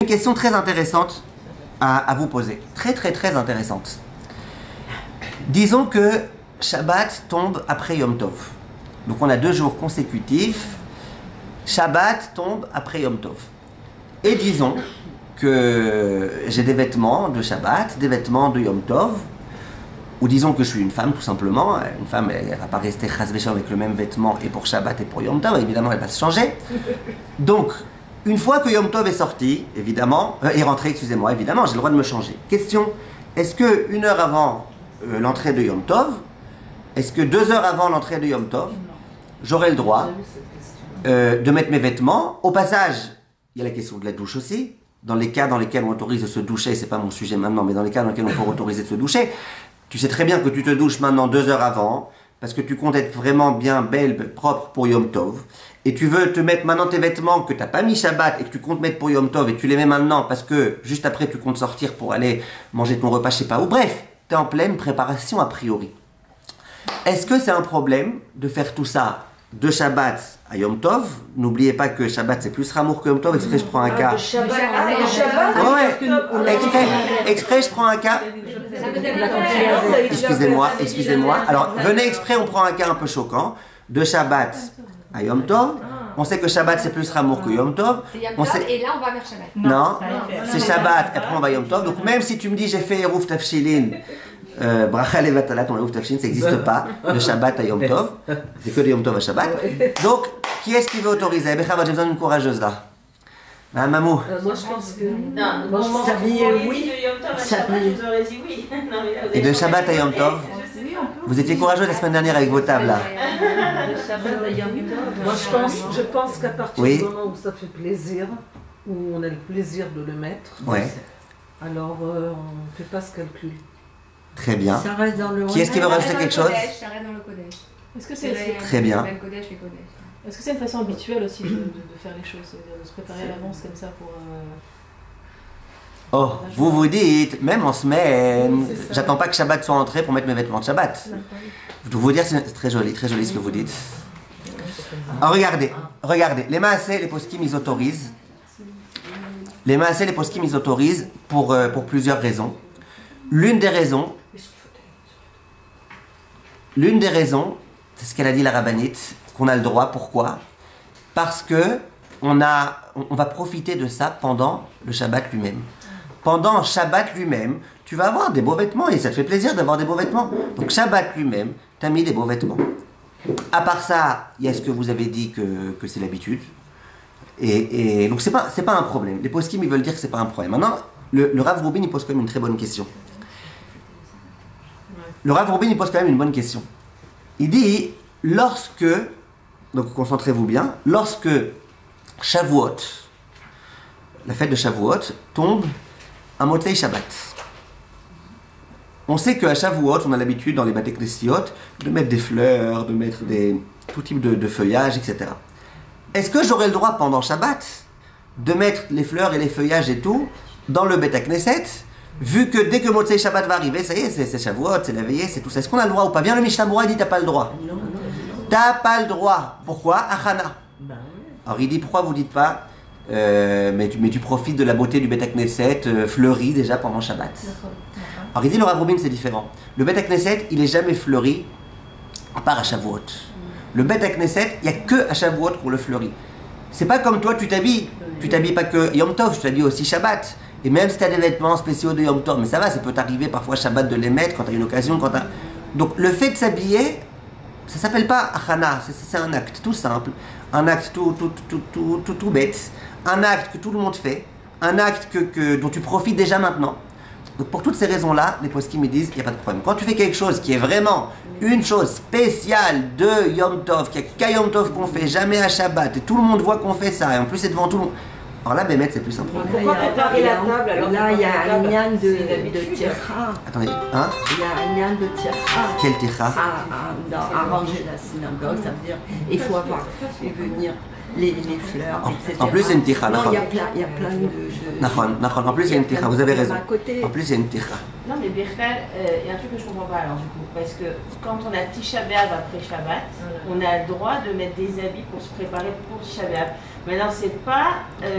Une question très intéressante à vous poser. Très intéressante. Disons que Shabbat tombe après Yom Tov. Donc on a 2 jours consécutifs. Shabbat tombe après Yom Tov. Et disons que j'ai des vêtements de Shabbat, des vêtements de Yom Tov. Ou disons que je suis une femme, tout simplement. Une femme, elle ne va pas rester chas v'shalom avec le même vêtement et pour Shabbat et pour Yom Tov. Évidemment, elle va se changer. Donc, une fois que Yom Tov est sorti, évidemment, est rentré, excusez-moi, évidemment, j'ai le droit de me changer. Question, est-ce que 1 heure avant l'entrée de Yom Tov, est-ce que 2 heures avant l'entrée de Yom Tov, j'aurai le droit de mettre mes vêtements? Au passage, il y a la question de la douche aussi. Dans les cas dans lesquels on autorise de se doucher, c'est pas mon sujet maintenant, mais dans les cas dans lesquels on peut autoriser de se doucher, tu sais très bien que tu te douches maintenant 2 heures avant, parce que tu comptes être vraiment bien belle, propre pour Yom Tov, et tu veux te mettre maintenant tes vêtements que tu n'as pas mis Shabbat et que tu comptes mettre pour Yom Tov, et tu les mets maintenant parce que juste après tu comptes sortir pour aller manger ton repas, je sais pas où. Bref, tu es en pleine préparation a priori. Est-ce que c'est un problème de faire tout ça de Shabbat à Yom Tov? N'oubliez pas que Shabbat c'est plus ramour que Yom Tov. Exprès je prends un cas. Exprès je prends un cas. Excusez-moi. Alors venez exprès, on prend un cas un peu choquant. De Shabbat à Yom Tov. On sait que Shabbat c'est plus ramour que Yom Tov. Et là on va vers Shabbat. Non, c'est Shabbat et après on va Yom Tov. Donc même si tu me dis j'ai fait Eruv Tafshilin, Bracha Levatalat, ton Eruv Tafshilin, ça n'existe pas de Shabbat à Yom Tov. C'est que de Yom Tov à Shabbat. Donc qui est-ce qui veut autoriser? J'ai besoin d'une courageuse là. Ah, Mamou. Moi je pense que. Non, moi je pense que oui. Et de Shabbat à Yom Tov, vous étiez courageux la semaine dernière avec vos tables là. Moi je pense qu'à partir du moment où ça fait plaisir, où on a le plaisir de le mettre, alors on ne fait pas ce calcul. Très bien. Ça reste dans le Qui est-ce qui veut rajouter quelque chose? Ça reste dans le Kodesh. Est-ce que c'est très bien. Est-ce que c'est une façon habituelle aussi de faire les choses, de se préparer à l'avance comme ça pour... Oh, vous dites, même en semaine, j'attends pas que Shabbat soit entré pour mettre mes vêtements de Shabbat. Je dois vous dire, c'est très joli ce que vous dites. Alors regardez, les maaseh, les poskim, ils autorisent. Les maaseh, les poskim, ils autorisent pour plusieurs raisons. L'une des raisons, c'est ce qu'elle a dit la rabbinite, qu'on a le droit. Pourquoi? Parce que on va profiter de ça pendant le Shabbat lui-même. Pendant Shabbat lui-même, tu vas avoir des beaux vêtements et ça te fait plaisir d'avoir des beaux vêtements. Donc Shabbat lui-même, tu as mis des beaux vêtements. À part ça, il y a ce que vous avez dit que c'est l'habitude. Et donc c'est pas un problème. Les poskim, ils veulent dire que c'est pas un problème. Maintenant, le Rav Rubin, il pose quand même une très bonne question. Le Rav Rubin, il pose quand même une bonne question. Il dit, lorsque, donc concentrez-vous bien, lorsque Shavuot, la fête de Shavuot, tombe un Motzei Shabbat. On sait qu'à Shavuot, on a l'habitude dans les Bate Knesiot de mettre des fleurs, de mettre tout type de feuillage, etc. Est-ce que j'aurai le droit pendant Shabbat de mettre les fleurs et les feuillages et tout dans le Beit Knesset, vu que dès que Motzei Shabbat va arriver, ça y est, c'est Shavuot, c'est la veillée, c'est tout ça. Est-ce qu'on a le droit ou pas? Bien, le Mishnah Berurah dit t'as pas le droit. T'as pas le droit. Pourquoi? Achana. Alors il dit pourquoi vous dites pas mais tu profites de la beauté du Beit Knesset fleuri déjà pendant Shabbat. Alors il dit le Rav Rubin c'est différent. Le Beit Knesset il est jamais fleuri à part à Shavuot. Le Beit Knesset il n'y a que à Shavuot qu'on le fleurit. C'est pas comme toi tu t'habilles pas que Yom Tov, tu t'habilles aussi Shabbat. Et même si tu as des vêtements spéciaux de Yom Tov, mais ça va, ça peut t'arriver parfois Shabbat de les mettre quand tu as une occasion. Donc le fait de s'habiller, ça s'appelle pas achana, c'est un acte tout simple, un acte tout bête, un acte que tout le monde fait, un acte dont tu profites déjà maintenant. Donc pour toutes ces raisons-là, les poskim me disent qu'il n'y a pas de problème. Quand tu fais quelque chose qui est vraiment une chose spéciale de Yom Tov, qu'il n'y a qu'à Yom Tov qu'on fait, jamais à Shabbat, et tout le monde voit qu'on fait ça, et en plus c'est devant tout le monde. Alors là, Bémet, c'est plus un problème. Pourquoi préparer la table alors? Là, il y a un lien de tircha. Attendez, hein? Il y a un lien de tircha. Quel tircha? À ranger la synagogue, ça veut dire il faut avoir fait venir les fleurs, etc. En plus, c'est une tircha. Non, il y a plein de... En plus, il y a une tircha, vous avez raison. En plus, il y a une tircha. Non, mais Birchal, il y a un truc que je comprends pas alors du coup. Parce que quand on a Tisha B'Av après Shabbat, on a le droit de mettre des habits pour se préparer pour Tisha B'Av. Maintenant, c'est pas.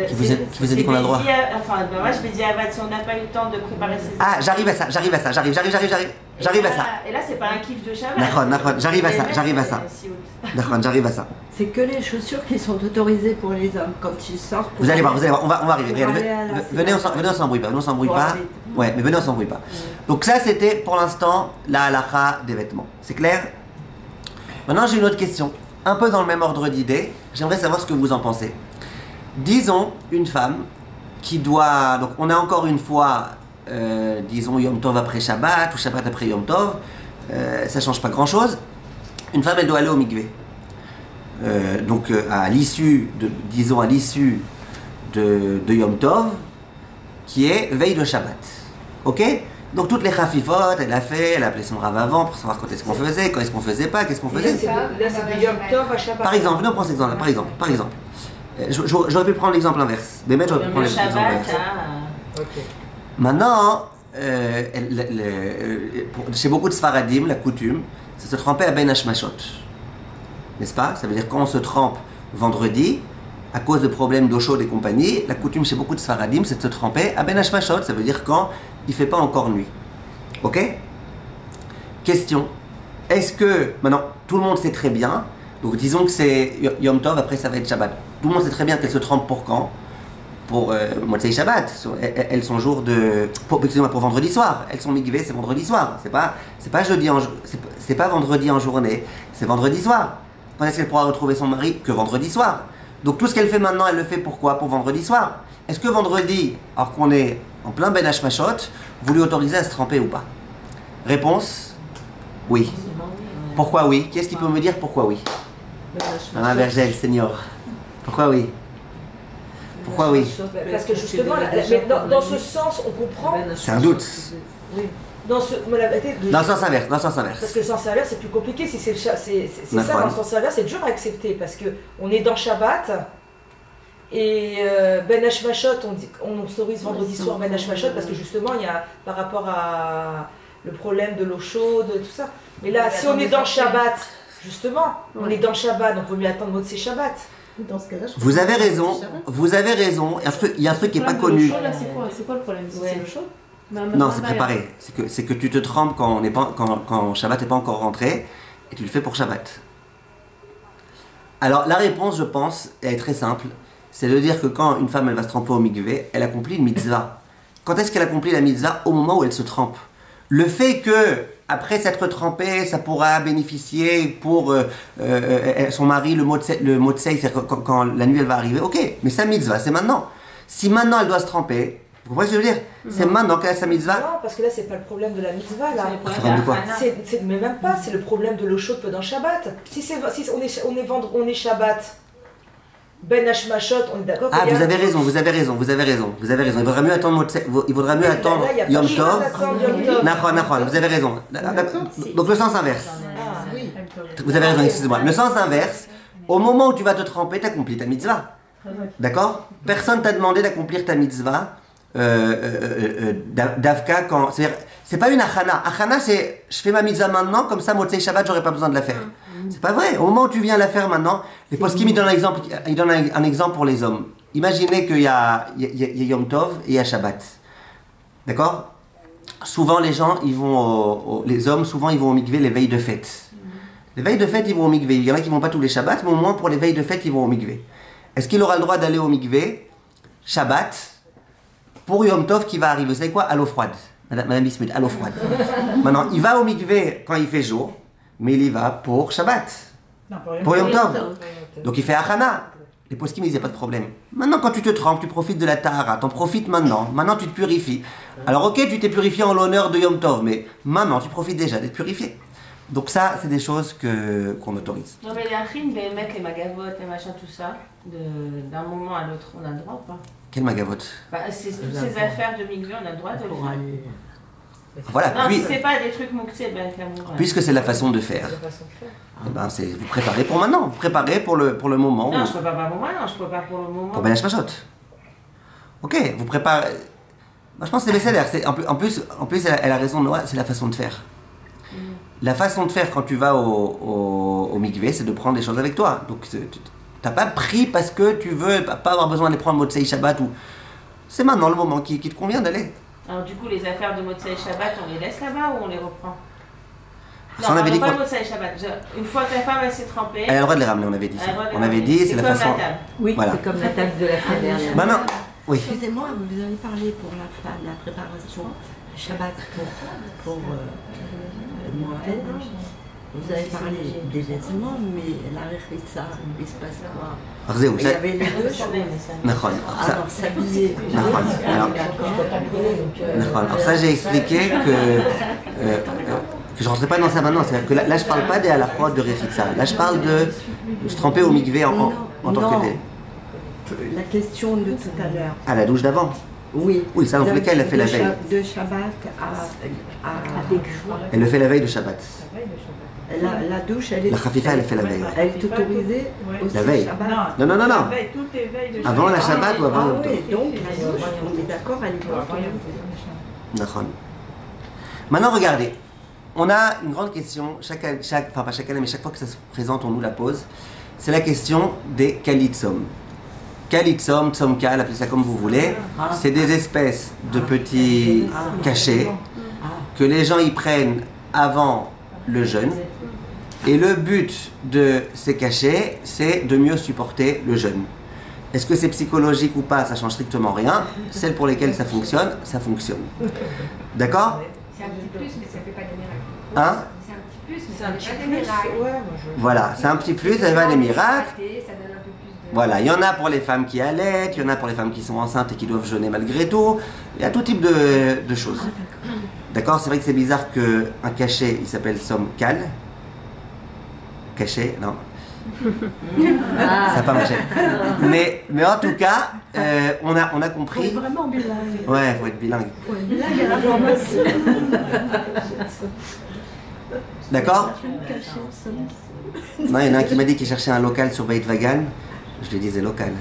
Qui vous a dit qu'on a le droit? Enfin, ben moi, je me dis, si on n'a pas eu le temps de préparer ses. Ah, j'arrive à ça, j'arrive à ça. Et là, c'est pas un kiff de Shabbat. D'accord, j'arrive à ça. D'accord, j'arrive à ça. C'est que les chaussures qui sont autorisées pour les hommes quand ils sortent. Vous allez voir, on va arriver. Venez, on s'embrouille pas. Ouais, mais venez, on s'embrouille pas. Donc ça, c'était pour l'instant la halakha des vêtements. C'est clair? Maintenant, j'ai une autre question. Un peu dans le même ordre d'idée, j'aimerais savoir ce que vous en pensez. Disons une femme qui doit... Donc on a encore une fois, disons Yom Tov après Shabbat ou Shabbat après Yom Tov. Ça ne change pas grand-chose. Une femme, elle doit aller au mikvé. Donc à l'issue de Yom Tov, qui est veille de Shabbat. Ok? Donc toutes les khafifot, elle a appelé son rav avant pour savoir quand est-ce qu'on faisait, quand est-ce qu'on faisait pas, qu'est-ce qu'on faisait. Là c'est de Yom Tov à Shabbat. Par exemple, venez on prend cet exemple-là, par exemple. J'aurais pu prendre l'exemple inverse. Mais j'aurais pu prendre l'exemple inverse. Maintenant, chez beaucoup de Sfaradim, la coutume, c'est de se tremper à Ben Hashmashot. N'est-ce pas? Ça veut dire quand on se trempe vendredi, à cause de problèmes d'eau chaude et compagnie, la coutume chez beaucoup de Sfaradim, c'est de se tremper à Ben Hashmashot. Ça veut dire quand il ne fait pas encore nuit. Ok? Question. Est-ce que, maintenant, tout le monde sait très bien, donc disons que c'est Yom Tov, après ça va être Shabbat. Tout le monde sait très bien qu'elle se trempe pour quand? Pour Motzei Shabbat. Elles sont jour de... Excusez-moi, pour vendredi soir. Elles sont mikvé, c'est vendredi soir. C'est pas jeudi c'est pas vendredi en journée, c'est vendredi soir. Quand est-ce qu'elle pourra retrouver son mari? Que vendredi soir. Donc tout ce qu'elle fait maintenant, elle le fait pourquoi? Pour vendredi soir. Est-ce que vendredi, alors qu'on est en plein Ben Hashmashot, vous lui autorisez à se tremper ou pas? Réponse? Oui. Pourquoi oui? Qui est-ce qui peut me dire pourquoi oui? Alain Vergel, senior. Pourquoi oui? Pourquoi oui? Parce que justement, dans ce sens, on comprend. C'est un doute. Oui. Dans le sens inverse, Parce que le sens inverse, c'est plus compliqué. Si c'est ça, dans le sens inverse, c'est dur à accepter. Parce qu'on est dans Shabbat. Et Ben Hashmashot, on autorise vendredi soir Ben Hashmashot parce que justement, il y a par rapport à le problème de l'eau chaude, tout ça. Mais là, si on est dans Shabbat, justement, on est dans Shabbat, donc on peut mieux attendre Motzei Shabbat. Dans ce cas-là, vous avez raison. Il y a un truc qui n'est pas connu. C'est quoi le problème? C'est le chaud? Non, c'est préparé. C'est que tu te trempes quand Shabbat n'est pas encore rentré et tu le fais pour Shabbat. Alors la réponse, je pense, elle est très simple. C'est de dire que quand une femme elle va se tremper au mikvé, elle accomplit une mitzvah. Quand est-ce qu'elle accomplit la mitzvah? Au moment où elle se trempe. Le fait que après s'être trempée, ça pourra bénéficier pour son mari le motzei, c'est-à-dire quand la nuit elle va arriver. Ok, mais sa mitzvah c'est maintenant. Si maintenant elle doit se tremper, vous comprenez ce que je veux dire? C'est maintenant qu'elle a sa mitzvah. Non, parce que là c'est pas le problème de la mitzvah là. Mais même pas, c'est le problème de l'eau chaude pendant Shabbat. Si on est Shabbat. Ben Hashmashot, on est d'accord. Ah, vous avez raison. Il vaudrait mieux attendre Yom Tov. Nachon, vous avez raison. Donc le sens inverse. Vous avez raison, excusez-moi. Le sens inverse, au moment où tu vas te tremper, tu accomplis ta mitzvah. D'accord? Personne t'a demandé d'accomplir ta mitzvah d'Avka quand. C'est-à-dire, c'est pas une achana. Achana, c'est je fais ma mitzvah maintenant, comme ça, Motzei Shabbat, j'aurais pas besoin de la faire. C'est pas vrai. Au moment où tu viens la faire maintenant, les poskim, ils donnent un exemple pour les hommes. Imaginez qu'il y a Yom Tov et il y a Shabbat. D'accord? Souvent, les gens, les hommes, souvent, ils vont au mikvé les veilles de fête. Les veilles de fête, ils vont au mikvé. Il y en a qui vont pas tous les Shabbats, mais au moins pour les veilles de fête, ils vont au mikvé. Est-ce qu'il aura le droit d'aller au mikvé Shabbat pour Yom Tov qui va arriver? Vous savez quoi? À l'eau froide. Madame Bismuth, à l'eau froide. Maintenant, il va au mikvé quand il fait jour, mais il y va pour Shabbat. Non, pour Yom Tov. Donc il fait Achana. Les poskim, ils n'ont pas de problème. Maintenant, quand tu te trempes, tu profites de la Tahara. T'en profites maintenant. Maintenant, tu te purifies. Alors, ok, tu t'es purifié en l'honneur de Yom Tov, mais maintenant, tu profites déjà d'être purifié. Donc ça, c'est des choses qu'on autorise. Non, mais les achim, les mecs, les magavotes, les machins, tout ça, d'un moment à l'autre, on a le droit ou pas? Quelle magavote? C'est toutes ces affaires de mikvé, on a le droit de le faire. Voilà, non, si c'est pas des trucs mouktsé, ben l'amour. Puisque c'est la façon de faire. Eh ben, vous préparez pour maintenant, vous préparez pour le moment. Non, je ne prépare pas pour maintenant, je prépare pour le moment. Pour Ben Hashmashot. Ok, vous préparez. Moi, je pense que c'est bécédaire. En plus, elle a raison, Noah, c'est la façon de faire. La façon de faire quand tu vas au mikvé, c'est de prendre des choses avec toi. Donc, tu T'as pas pris parce que tu veux pas avoir besoin d'aller prendre Motsei Shabbat ou... C'est maintenant le moment qui te convient d'aller. Alors du coup, les affaires de Motsei Shabbat, on les laisse là-bas ou on les reprend? Ça, on avait dit pas Motsei Shabbat. Une fois que la femme elle s'est trempée... Elle a le droit de les ramener, on avait dit ça. On avait dit, c'est la façon... Oui, voilà. c'est comme la table de la fois dernière. Maintenant, oui. Excusez-moi, vous avez parlé pour la femme, la préparation Shabbat pour Moed. Vous avez parlé des vêtements, mais la Rechitza, il se passe quoi? Il y avait les deux choses. Alors, s'habiller. Alors ça, j'ai expliqué que je ne rentrais pas dans ça maintenant. C'est-à-dire que là, je ne parle pas des halachot de Rechitza. Là, je parle de se tremper au mikvé en tant que tel. La question de tout à l'heure. À la douche d'avant. Oui. Oui, ça, dans tous les cas, elle l'a fait la veille. De Shabbat à... Elle le fait la veille de Shabbat. La douche, elle est... La Khafifa, elle le fait la veille. Elle est autorisée aussi la veille. Shabbat. Non. La veille, tout est veille de Shabbat. Avant la Shabbat ou avant le oui, donc la douche, on est d'accord, elle est pas autorisée. Maintenant, regardez. On a une grande question, enfin pas chaque année, mais chaque fois que ça se présente, on nous la pose. C'est la question des kalitsom. Kalitsom, tsomkal, appelez ça comme vous voulez. C'est des espèces de petits cachets que les gens y prennent avant le jeûne. Et le but de ces cachets, c'est de mieux supporter le jeûne. Est-ce que c'est psychologique ou pas, ça change strictement rien. Celles pour lesquelles ça fonctionne, ça fonctionne. D'accord? C'est un petit plus, mais ça fait pas des miracles. Hein? C'est un petit plus, mais ça fait pas des miracles. Voilà, c'est un petit plus, ça fait pas des miracles. Ça donne un peu plus de... Voilà, il y en a pour les femmes qui allaitent, il y en a pour les femmes qui sont enceintes et qui doivent jeûner malgré tout. Il y a tout type de choses. D'accord? C'est vrai que c'est bizarre qu'un cachet, il s'appelle Somkal. Cachet, non. Ça n'a pas marché. Mais en tout cas, on a compris. Faut vraiment bilingue. Ouais, il faut être bilingue. Ouais, bilingue à la pharmacie. D'accord? Non, il y en a un qui m'a dit qu'il cherchait un local sur Beit Vagan. Je lui disais local.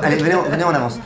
Allez, venez, on avance.